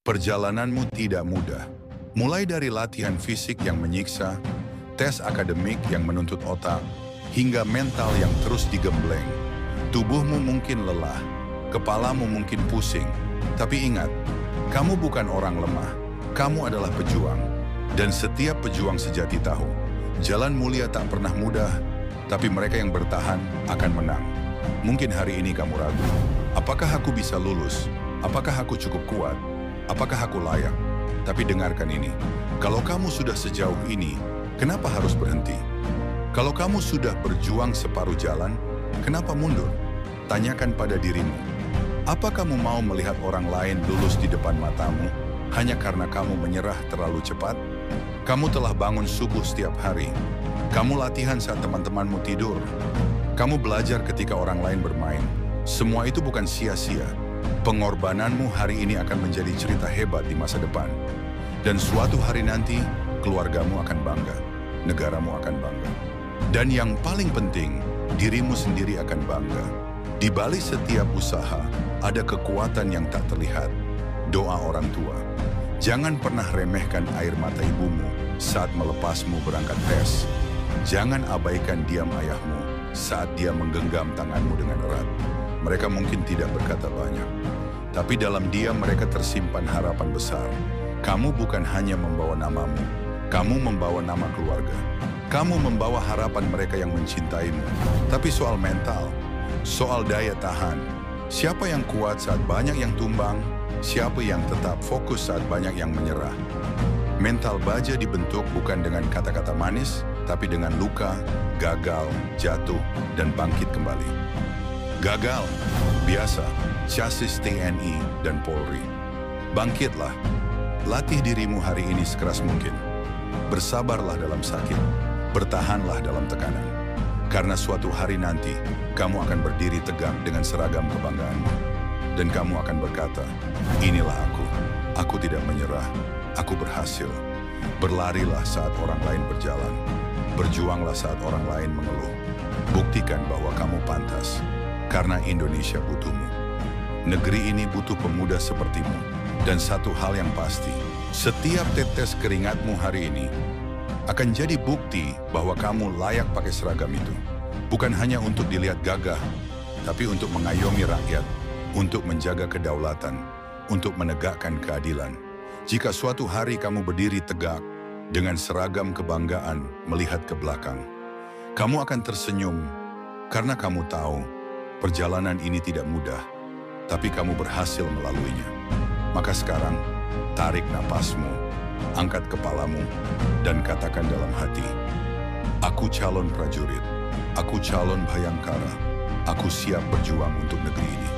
Perjalananmu tidak mudah. Mulai dari latihan fisik yang menyiksa, tes akademik yang menuntut otak, hingga mental yang terus digembleng. Tubuhmu mungkin lelah, kepalamu mungkin pusing. Tapi ingat, kamu bukan orang lemah. Kamu adalah pejuang. Dan setiap pejuang sejati tahu, jalan mulia tak pernah mudah, tapi mereka yang bertahan akan menang. Mungkin hari ini kamu ragu, apakah aku bisa lulus? Apakah aku cukup kuat? Apakah aku layak? Tapi dengarkan ini, kalau kamu sudah sejauh ini, kenapa harus berhenti? Kalau kamu sudah berjuang separuh jalan, kenapa mundur? Tanyakan pada dirimu, apa kamu mau melihat orang lain lulus di depan matamu hanya karena kamu menyerah terlalu cepat? Kamu telah bangun subuh setiap hari. Kamu latihan saat teman-temanmu tidur. Kamu belajar ketika orang lain bermain. Semua itu bukan sia-sia. Pengorbananmu hari ini akan menjadi cerita hebat di masa depan. Dan suatu hari nanti, keluargamu akan bangga. Negaramu akan bangga. Dan yang paling penting, dirimu sendiri akan bangga. Di balik setiap usaha, ada kekuatan yang tak terlihat. Doa orang tua. Jangan pernah remehkan air mata ibumu saat melepasmu berangkat tes. Jangan abaikan diam ayahmu saat dia menggenggam tanganmu dengan erat. Mereka mungkin tidak berkata banyak, tapi dalam diam mereka tersimpan harapan besar. Kamu bukan hanya membawa namamu, kamu membawa nama keluarga. Kamu membawa harapan mereka yang mencintaimu. Tapi soal mental, soal daya tahan, siapa yang kuat saat banyak yang tumbang? Siapa yang tetap fokus saat banyak yang menyerah? Mental baja dibentuk bukan dengan kata-kata manis, tapi dengan luka, gagal, jatuh, dan bangkit kembali. Gagal, biasa, chassis TNI dan Polri. Bangkitlah, latih dirimu hari ini sekeras mungkin. Bersabarlah dalam sakit, bertahanlah dalam tekanan. Karena suatu hari nanti, kamu akan berdiri tegak dengan seragam kebanggaanmu. Dan kamu akan berkata, inilah aku tidak menyerah, aku berhasil. Berlarilah saat orang lain berjalan, berjuanglah saat orang lain mengeluh. Buktikan bahwa kamu pantas. Karena Indonesia butuhmu. Negeri ini butuh pemuda sepertimu. Dan satu hal yang pasti, setiap tetes keringatmu hari ini akan jadi bukti bahwa kamu layak pakai seragam itu. Bukan hanya untuk dilihat gagah, tapi untuk mengayomi rakyat, untuk menjaga kedaulatan, untuk menegakkan keadilan. Jika suatu hari kamu berdiri tegak dengan seragam kebanggaan melihat ke belakang, kamu akan tersenyum karena kamu tahu perjalanan ini tidak mudah, tapi kamu berhasil melaluinya. Maka sekarang, tarik napasmu, angkat kepalamu, dan katakan dalam hati, aku calon prajurit, aku calon Bhayangkara, aku siap berjuang untuk negeri ini.